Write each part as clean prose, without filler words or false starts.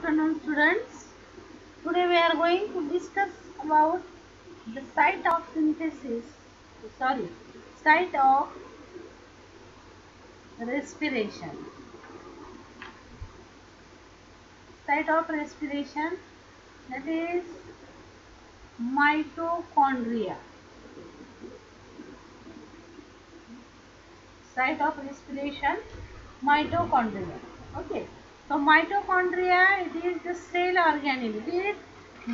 Afternoon, students. Today we are going to discuss about the site of synthesis. Sorry, site of respiration. Site of respiration, that is mitochondria. Site of respiration, mitochondria. Okay. So mitochondria, it is the cell organelle. It is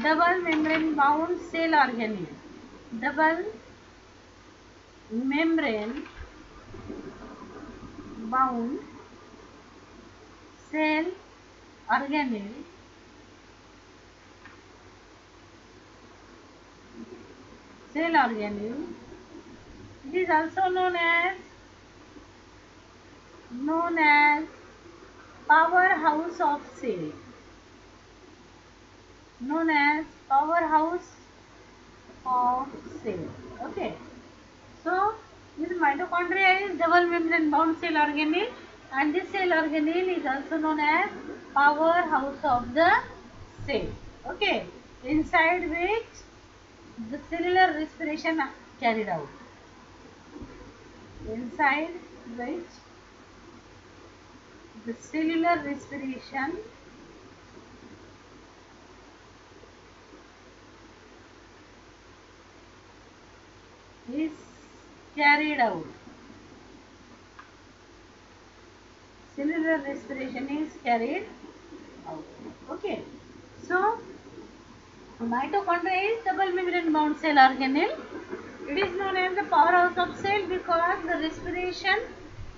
double membrane bound cell organelle. Double membrane bound cell organelle. Cell organelle. It is also known as powerhouse of cell. Known as powerhouse of cell. Okay. So this mitochondria is double membrane bound cell organelle, and this cell organelle is also known as powerhouse of the cell. Okay. Inside which the cellular respiration carried out. Inside which the cellular respiration is carried out. Cellular respiration is carried out. Okay. So mitochondria is double membrane bound cell organelle. It is known as the powerhouse of cell because the respiration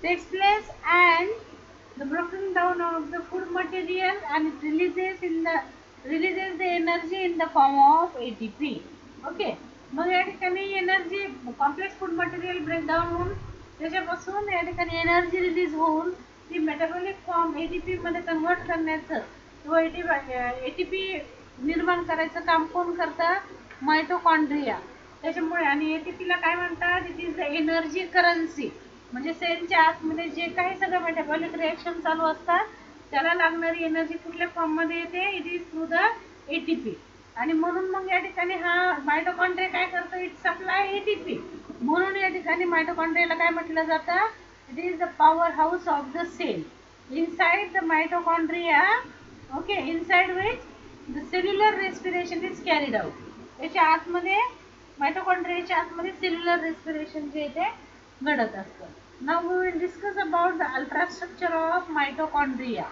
takes place and the broken down of the food material, and it releases the energy in the form of ATP. Okay. मग या ठिकाणी energy complex food material breakdown होऊन त्याच्यापासून या ठिकाणी energy release होऊन ती metabolic form ATP मध्ये convert करण्याचं किंवा एटीपी निर्माण करायचं काम कोण करतं? मायटोकॉन्ड्रिया. त्याच्यामुळे आणि एटीपीला काय म्हणतात? It is the energy currency. म्हणजे सेलच्या आतमध्ये जे काही सगळं मेटाबॉलिक रिएक्शन चालू असतात त्याला लागणारी एनर्जी कुठल्या फॉर्म मध्ये येते? It is through the ATP. आणि म्हणून मग या ठिकाणी हा मायटोकॉन्ड्रिया काय करतो? It supply ATP. म्हणून या ठिकाणी मायटोकॉन्ड्रियाला काय म्हटलं जातं? It is the power house of the cell. Inside the mitochondria, okay, inside which the cellular respiration is carried out. त्याच्या आतमध्ये मायटोकॉन्ड्रियाच्या आतमध्ये सेल्युलर रेस्पिरेशन जे ते घडत असतं. Now we will discuss about the ultrastructure of mitochondria.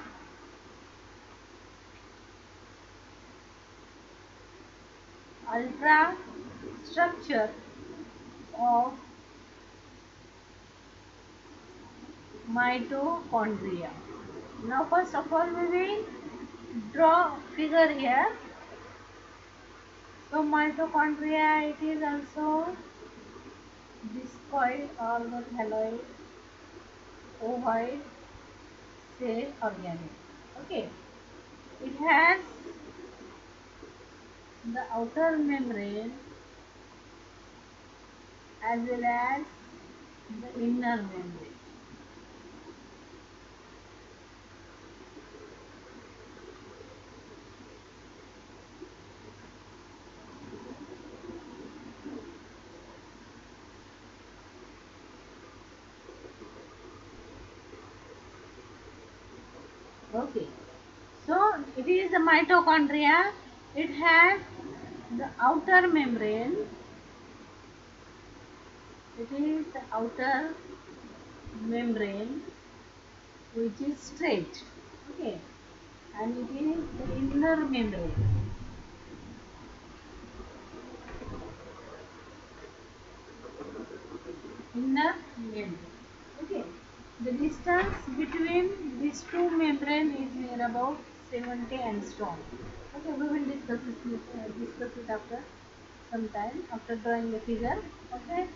Ultra structure of mitochondria. Now first of all we will draw figure here. So mitochondria, it is also discoid or not haloid ovoid cell organelle. Okay, it has the outer membrane as well as the inner membrane. Okay, so it is the mitochondria. It has the outer membrane. It is the outer membrane which is straight. Okay, and it is the inner membrane. Inner membrane. Okay, the distance between these two membrane is near about 70 angstrom. Okay, we will discuss it after some time, after drawing the figure. Okay.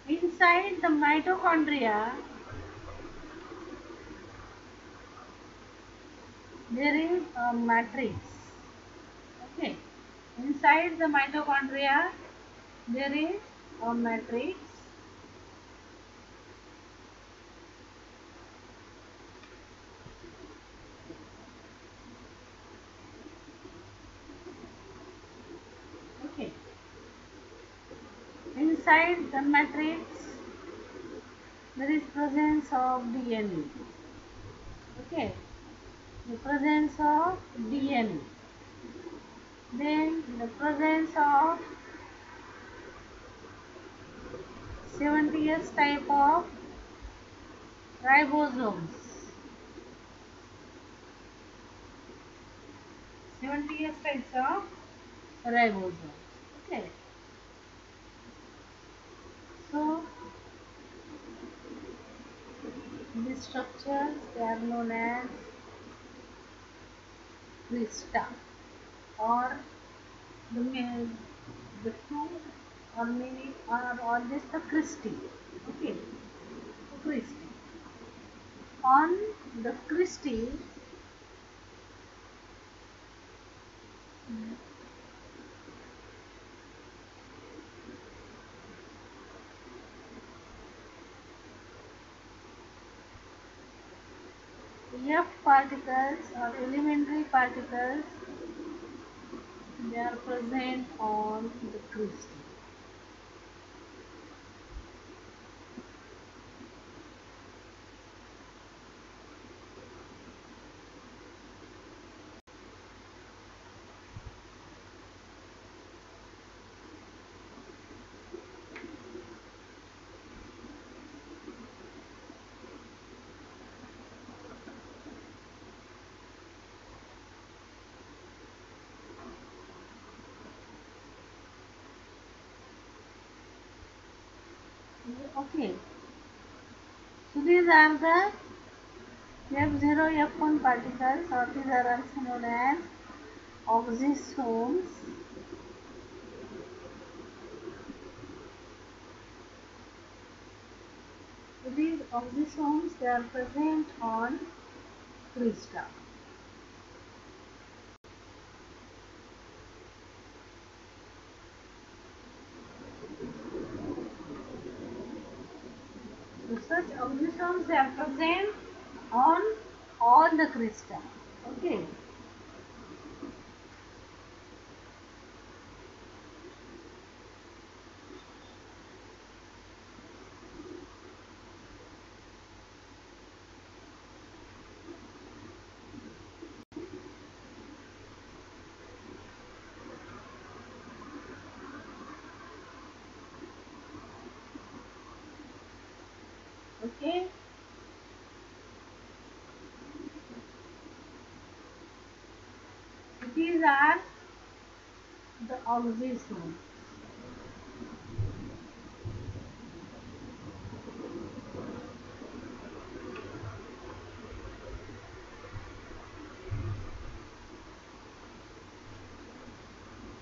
Inside the mitochondria, there is a matrix. Okay. inside the mitochondria there is a matrix. Okay. Inside the matrix there is presence of DNA. Okay. The presence of DNA. Then the presence of 70s type of ribosomes. 70s types of ribosomes. Okay. So these structures they are known as crista or the two or many are always the cristae. Okay. Cristae. On the cristae F particles or elementary particles they are present on the cristae. Okay, so these are the F0, F1 particles, or these are also known as oxysomes. So these oxysomes they are present on crista. So such oxysomes they are present on all the crista. Okay. Okay. These are the oxysomes.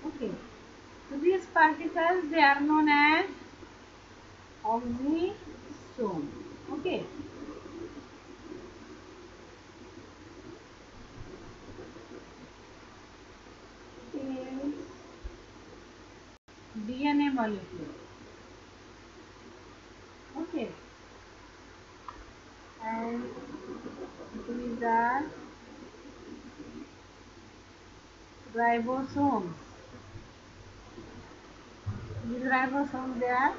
Okay. So these particles they are known as oxysome. Okay. Is DNA molecule. Okay. And these are ribosomes. These ribosomes they are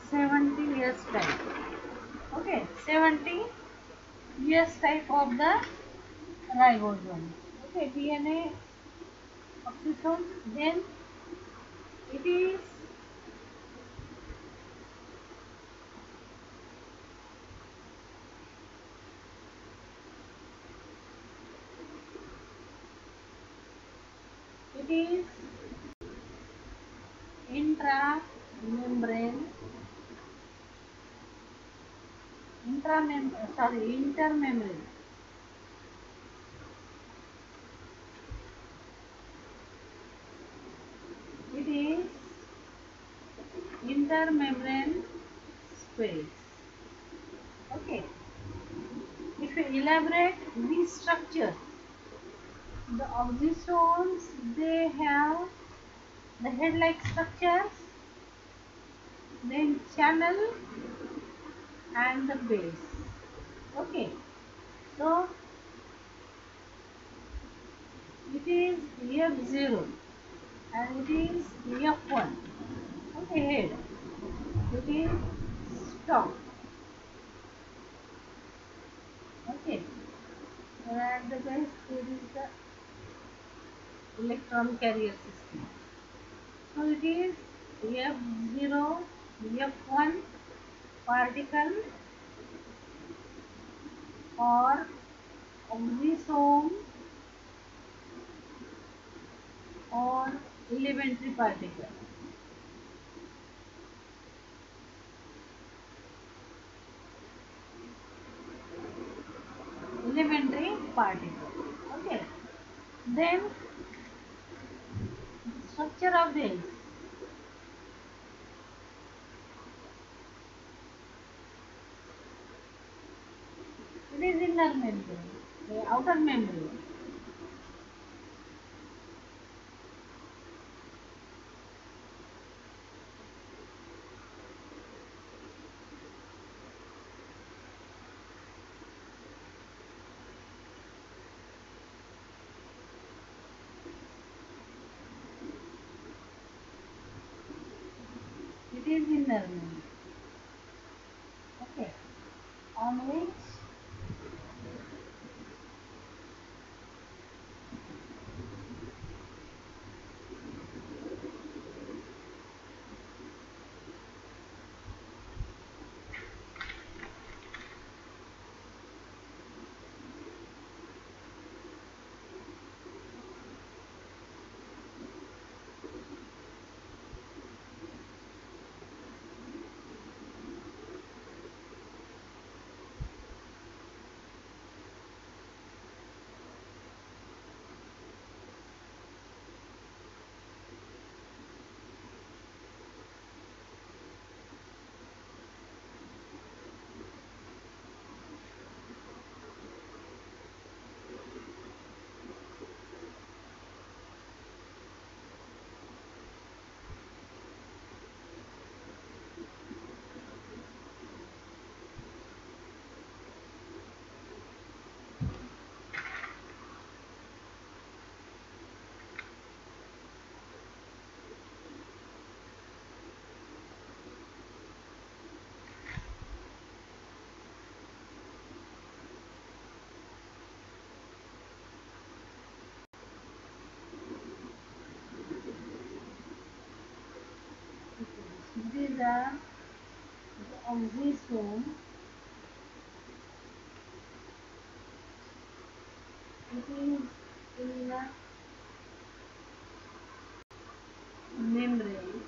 70 years type. Okay, 70 years type of the ribosomes. Okay, DNA oxysomes. Then it is it is intramembrane intermembrane. It is intermembrane space. Okay. If you elaborate these structures, the oxysomes they have the head-like structures, then channel and the base. Okay, so it is F0 and it is F1. Okay, head. It is stop. Okay, and at the base there is the electron carrier system. So it is F0, F1 particle or oxisome or elementary particle. Elementary particle. Okay. Then the structure of this. It is inner membrane, the outer membrane. It is inner membrane. Okay. On which these are the oxisome. It is in the membrane.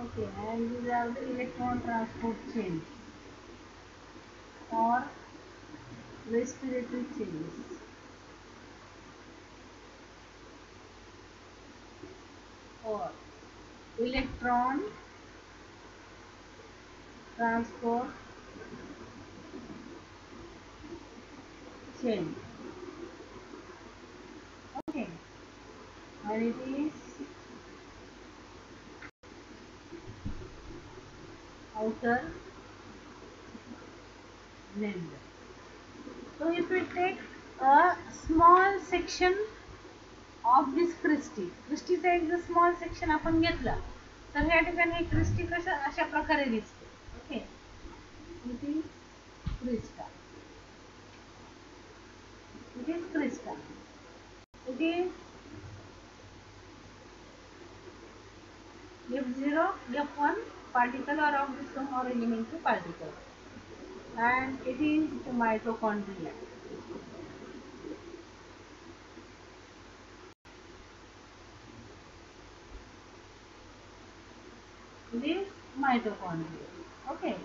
Okay, and these are the electron transport chains or respiratory chains or electron transport chain. Okay, and it is outer membrane. So if we take a small section of this crystal, क्रिस्टीचा एक जर small section आपण घेतला तर या ठिकाणी हे Christie कशा अशा प्रकारे दिसते. Okay, it is Crysta. It is crystal. It is F0, F1 particle or oxisome or elementary particle, and it is the mitochondria. It is mitochondria. Okay,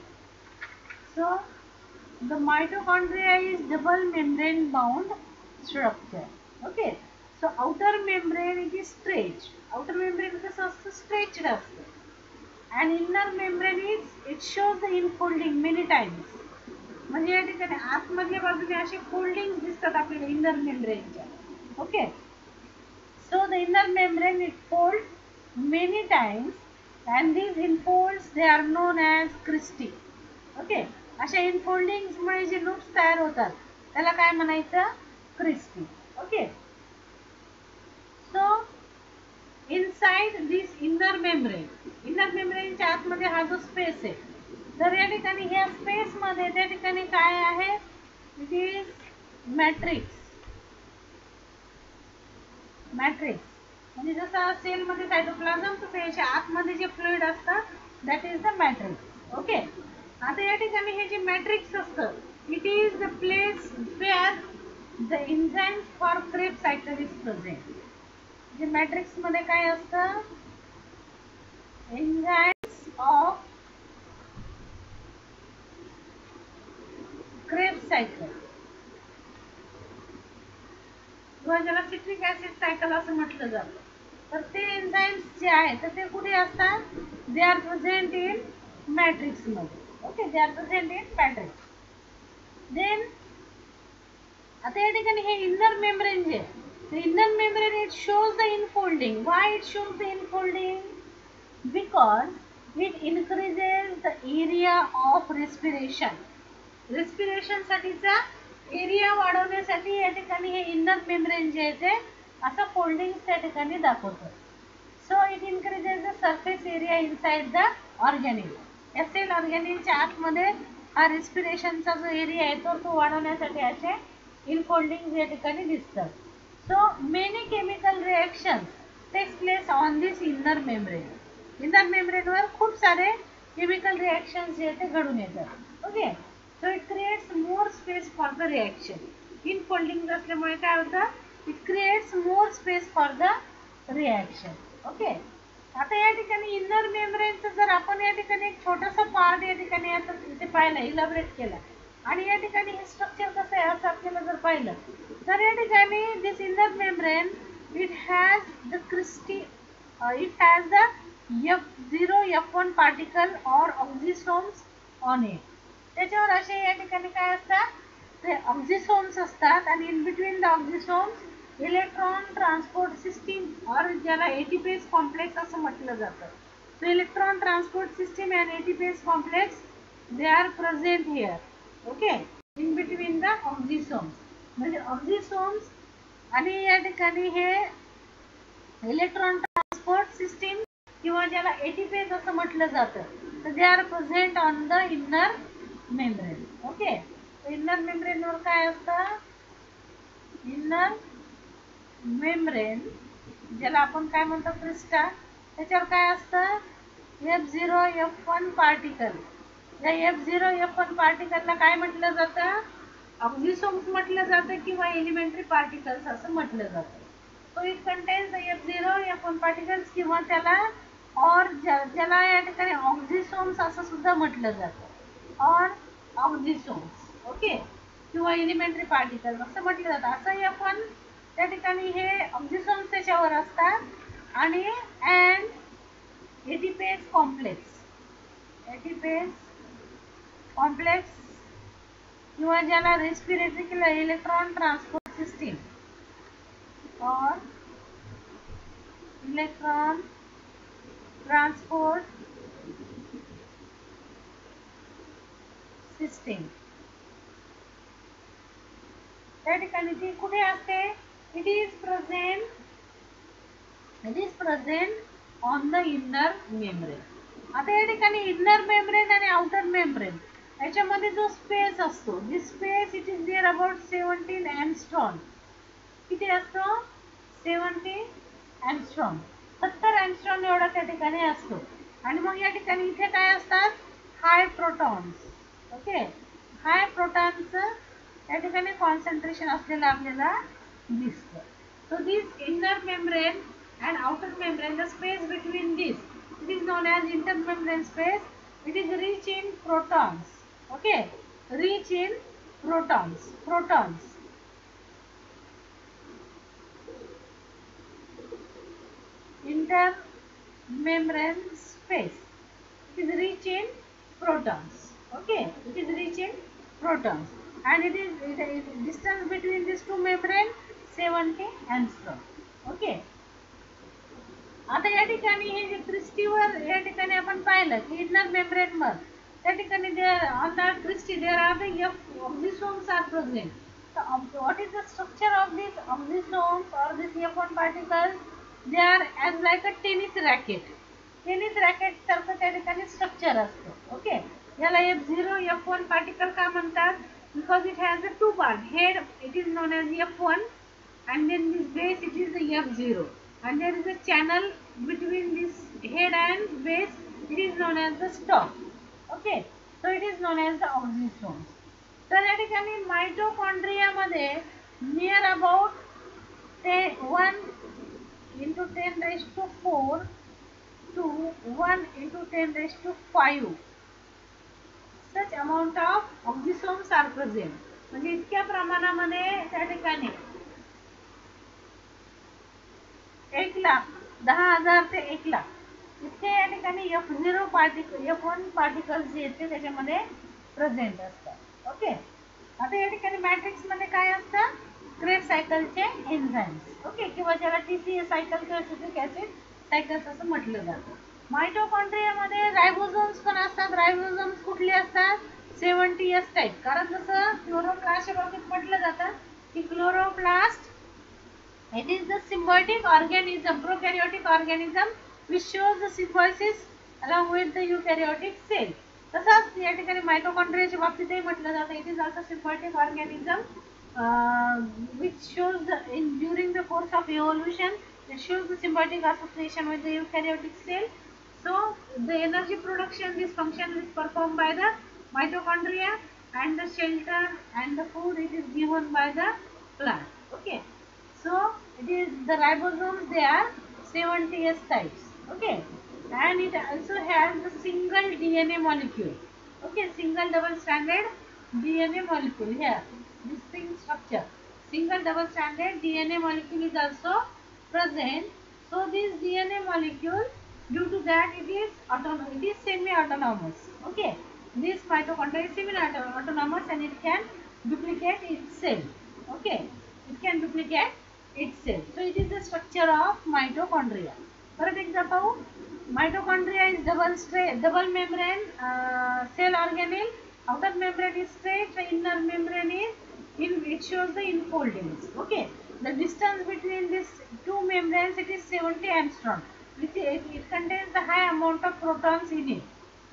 so the mitochondria is double membrane bound structure. Okay, so outer membrane it is stretched. Outer membrane कसं असतं, stretched असतं. And inner membrane is, it shows the infolding many times. म्हणजे या ठिकाणी आतमधल्या बाजूने असे foldings दिसतात आपल्याला इनर मेम्ब्रेनच्या. Okay, So the inner membrane it folds many times, and these infolds they are known as cristae. Okay, अशा इनफोल्डिंग्स मुळे जे लूप्स तयार होतात त्याला काय म्हणायचं? Cristae. Okay, so inside this inner मेम्ब्रेनच्या आतमध्ये हा जो स्पेस आहे, तर या ठिकाणी ह्या स्पेस मध्ये त्या ठिकाणी काय आहे? It is matrix. म्हणजे जसं सेल मध्ये सायटोप्लाझम, तर त्याच्या आतमध्ये जे फ्लुइड असतं that is the matrix. Okay, आता या ठिकाणी हे जे मॅट्रिक्स असतं, it is the place where the enzymes for Kreb cycle is present. जे मॅट्रिक्स मध्ये काय असतं? एन्झाइम्स ऑफ क्रेब सायकल किंवा ज्याला सिट्रिक ऍसिड सायकल असं म्हटलं जातं. तर ते एन्झाइम्स जे आहेत तर ते कुठे असतात? They are present in matrix मध्ये. Okay, they are present in matrix. Then आता या ठिकाणी हे इनर मेम्ब्रेन जे inner membrane it shows the infolding. Why it shows the infolding? Because it increases the area of respiration. Respiration साठीचा area वाढवण्यासाठी या ठिकाणी हे इनर मेम्ब्रेन जे आहे ते असं फोल्डिंग त्या ठिकाणी दाखवतं. So it increases the surface area inside the organelle. या सेल ऑर्गॅनिलच्या आतमध्ये हा रेस्पिरेशनचा जो एरिया आहे तो वाढवण्यासाठी असे इनफोल्डिंग या ठिकाणी दिसतात. So many chemical reactions takes place on this inner membrane. Inner मेम्ब्रेनवर खूप सारे केमिकल रिएक्शन्स जे ते घडून येतात. Okay, so it creates more space for the reaction. Infolding असल्यामुळे काय होतं? It creates more space for the reaction. Okay, आता या ठिकाणी इनर मेम्ब्रेनचं जर आपण या ठिकाणी एक छोटासा पार्ट या ठिकाणी आता इथे पाहिलं, इलॅबोरेट केला, आणि या ठिकाणी हे स्ट्रक्चर कसं आहे असं आपल्याला जर पाहिलं तर या ठिकाणी this inner membrane it has the cristae, it has the F0 F1 particle और ऑक्झिसोम्स ऑन इट. त्याच्यावर असे या ठिकाणी काय असतात? ते ऑक्झिसोम्स असतात, आणि in between the oxysomes electron transport system और ज्याला एटीपेज कॉम्प्लेक्स असं म्हटलं जातं. So electron transport system and ATPase complex they are present here. Okay, in between the oxysomes. म्हणजे ऑक्झिसोम्स आणि या ठिकाणी हे इलेक्ट्रॉन ट्रान्सपोर्ट सिस्टीम किंवा ज्याला एटीपेज असं म्हटलं जातं, तर they are present on the inner membrane. Okay, inner मेम्ब्रेनवर काय असतं? इनर मेम्ब्रेन ज्याला आपण काय म्हणतो? क्रिस्टा. त्याच्यावर काय असतं? F0 F1 particle. या F0 F1 पार्टिकलला काय म्हटलं जातं? ऑक्झिसोम्स म्हटलं जातं किंवा एलिमेंटरी पार्टिकल्स असं म्हटलं जातं. So it contains the F0 F1 particles किंवा त्याला और ज्याला या ठिकाणी ऑक्झिसोम्स असं सुद्धा म्हटलं जातं, और ऑक्झिसोम्स. ओके, किंवा एलिमेंटरी पार्टिकल असं म्हटलं जातं. असंही आपण त्या ठिकाणी हे ऑक्झिसोम्स त्याच्यावर असतात, आणि अँड एटीपेज कॉम्प्लेक्स किंवा ज्याला रेस्पिरेटरी किंवा इलेक्ट्रॉन ट्रान्सपोर्ट सिस्टीम और इलेक्ट्रॉन ट्रान्सपोर्ट सिस्टीम त्या ठिकाणी ती कुठे असते? It is present on the inner membrane. आता या ठिकाणी इनर मेम्ब्रेन आणि आउटर मेम्ब्रेन याच्यामध्ये जो स्पेस असतो, this space it is near about 17 angstrom. किती असतो? 17 एंगस्ट्रॉम. 70 एंगस्ट्रॉम एवढा त्या ठिकाणी असतो. आणि मग या ठिकाणी इथे काय असतात? हाय प्रोटॉन्स. ओके, हाय प्रोटॉनचं या ठिकाणी कॉन्सन्ट्रेशन असलेलं आपल्याला दिसतं. So this inner membrane and outer membrane, the space between this, it is known as intermembrane space. It is rich in protons. Okay, rich in protons. Intermembrane space, it is rich in protons. Okay, it is rich in protons, and it is distance between these two membrane 70 angstrom. Okay, आता या ठिकाणी हे जे क्रिस्टीवर या ठिकाणी आपण पाहिलं की inner membrane वर त्या ठिकाणी on the cristae there are the oxysomes are present. So what is the structure of these oxysomes or this F1 particles? They are as like a tennis racket. Tennis racket सारखं त्या ठिकाणी structure असतं. Okay, याला F0 F1 particle का म्हणतात? Because it has a two part. Head it is known as F1 and then this base it is the F0, and there is a channel between this head and base, it is known as the stalk. Okay, so it is known as the oxysomes. तर या ठिकाणी मायटोकॉन्ड्रियामध्ये near about 1 into 10 raised to 4 to 1 into 10 raised to 5 such amount of oxysomes are present. म्हणजे इतक्या प्रमाणामध्ये त्या ठिकाणी 1,00,000, 10,000 ते 1,00,000 इतके या ठिकाणी F0 पार्टिकल F1 पार्टिकल्स जे आहेत त्याच्यामध्ये प्रेझेंट असतात. ओके, आता या ठिकाणी मॅट्रिक्स मध्ये काय असतं? Krebs सायकलचे enzymes. ओके, किंवा ज्याला TCA सायकल किंवा सिट्रिक ऍसिड सायकल्स असं म्हटलं जातं. मायटोकॉन्ड्रियामध्ये रायबोझोम्स पण असतात. रायबोझोम्स कुठले असतात? 70S type. कारण जसं क्लोरोप्लास्टच्या बाबतीत म्हटलं जातं की chloroplast it is the symbiotic organism, prokaryotic organism which shows the symbiosis along with the eukaryotic cell. तसंच या ठिकाणी मायटोकॉन्ड्रियाच्या बाबतीतही म्हटलं जातं it is also symbiotic organism which shows the during the course of evolution it shows the symbiotic association with the eukaryotic cell. So the energy production, this function is performed by the mitochondria, and the shelter and the food it is given by the plant. Okay, so it is the ribosomes, they are 70S types. Okay, and it also has the single DNA molecule. Okay, single double stranded DNA molecule here, this thing structure, single double stranded DNA molecule is also present. So this DNA molecule, due to that it is semi-autonomous. Okay, this mitochondria is semi-autonomous and it can duplicate itself. Okay, it can duplicate itself. So it is the structure of mitochondria. For example, mitochondria is double membrane cell organelle. Outer membrane is straight, the inner membrane is it shows the enfoldings. Okay, the distance between these two membranes it is 70 angstrom. It contains the high amount of protons in it.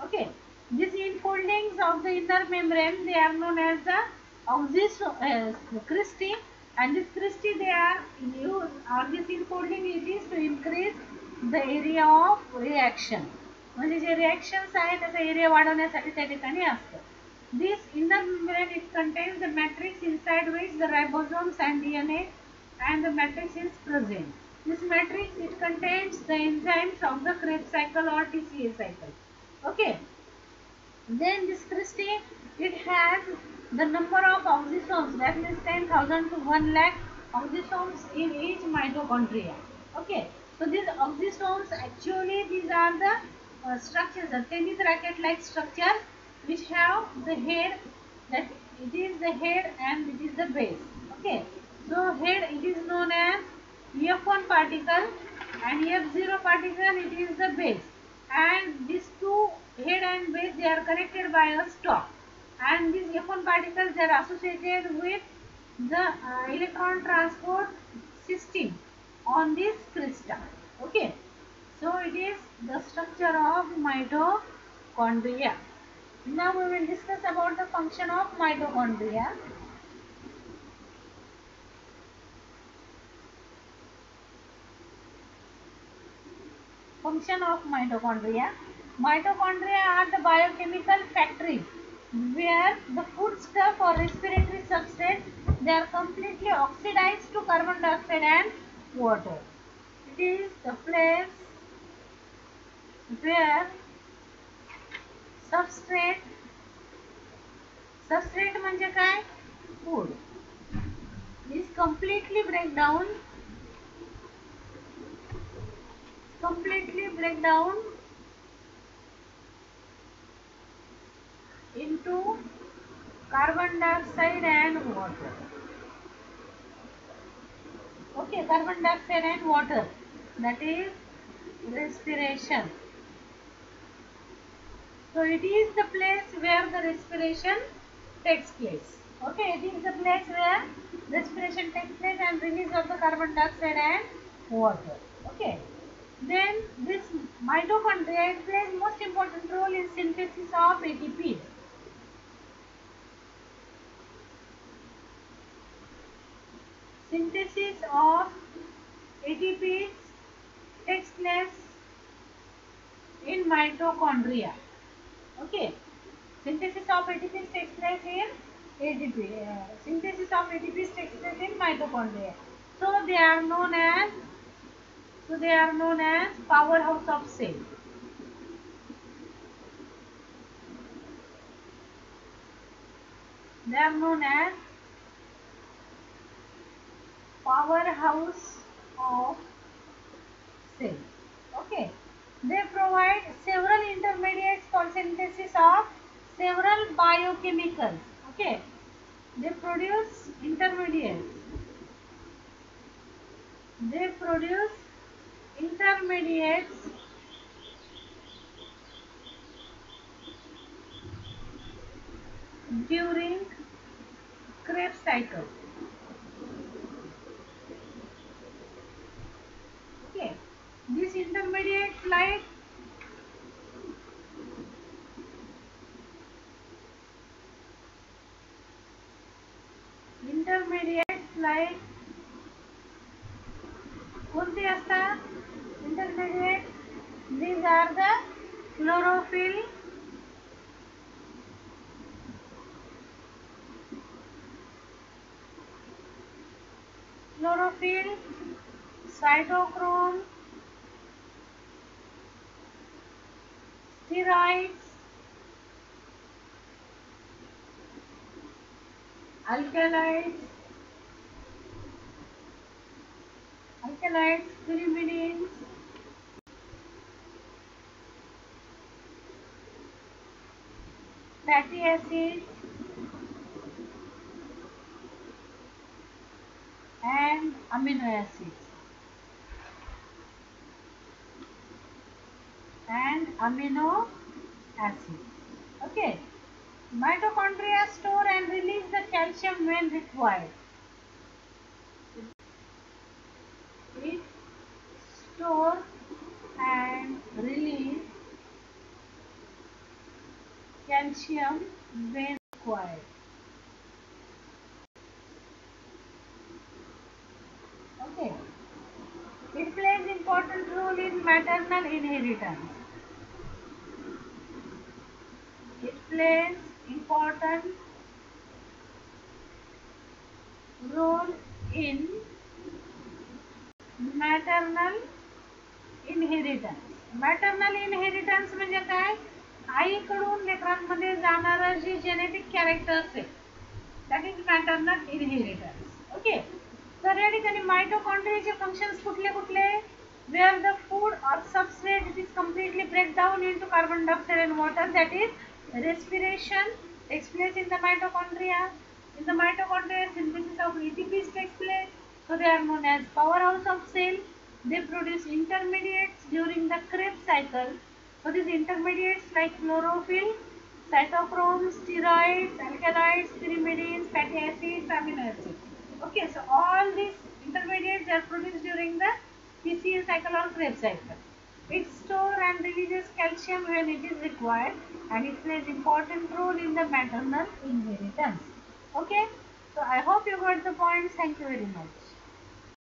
Okay, these enfoldings of the inner membrane they are known as the cristae, and this cristae they are used, or this enfolding it is to increase the area of reaction. म्हणजे जे reactions आहेत त्याचा area वाढवण्यासाठी त्या ठिकाणी असतं. This inner membrane it contains the matrix inside which the ribosomes and DNA and the matrix is present. This matrix it contains the enzymes of the Krebs cycle or TCA cycle. Okay, then this cristae it has the number of oxysomes, that means 10,000 to 1 lakh oxysomes in each mitochondria. Okay, so these oxysomes actually these are the structures, the tennis racket like structure which have the head, that it is the head and it is the base. Okay, so head it is known as F1 particle and F0 particle it is the base, and these two head and base they are connected by a stalk, and these F1 particles they are associated with the electron transport system on this crystal. Okay, so it is the structure of mitochondria. Now we will discuss about the function of mitochondria. Function of mitochondria. Mitochondria are the biochemical factories where the foodstuff or respiratory substance they are completely oxidized to carbon dioxide and water. It is the place where substrate म्हणजे काय? Food is completely break down into carbon dioxide and water. Okay, carbon dioxide and water, that is respiration. So it is the place where the respiration takes place. Okay, it is the place where respiration takes place and release of the carbon dioxide and water. Okay. Then this mitochondria plays most important role in synthesis of ATP. Synthesis of ATP takes place in mitochondria. Okay. Synthesis of ATP takes place in ATP. Synthesis of ATP takes place in mitochondria. So they are known as powerhouse of cell. They are known as powerhouse of cell. Okay. They provide several intermediates for synthesis of several biochemicals. Okay. They produce intermediates. They produce intermediates during Krebs cycle. Okay. These intermediates like कोणते असतात intermediate? These are the chlorophyll, cytochrome, steroids, alkaloids, pyrimidines, fatty acids, and amino acids. Okay. Mitochondria store and release the calcium when required. It store and release calcium when required. Okay. It plays important role in maternal inheritance. It plays important role in maternal inheritance. Maternal inheritance म्हणजे काय? आईकडून लेकरांमध्ये जाणारा जे genetic characters आहे that is maternal inheritance. Okay. तर या ठिकाणी माइटोकॉन्ड्रियाचे functions कुठले कुठले? Where the food or substrate it is completely break down into carbon dioxide and water, that is respiration takes place in the mitochondria. In the mitochondria synthesis of ATPs takes place. So they are known as powerhouse of cell. They produce intermediates during the Krebs cycle. So these intermediates like chlorophyll, cytochrome, steroids, alkaloids, pyrimidines, fatty acids, amino acids. Okay, so all these intermediates are produced during the PCA cycle or Krebs cycle. It stores and releases calcium when it is required, and it plays important role in the maternal inheritance. Okay, so I hope you got the points. Thank you very much.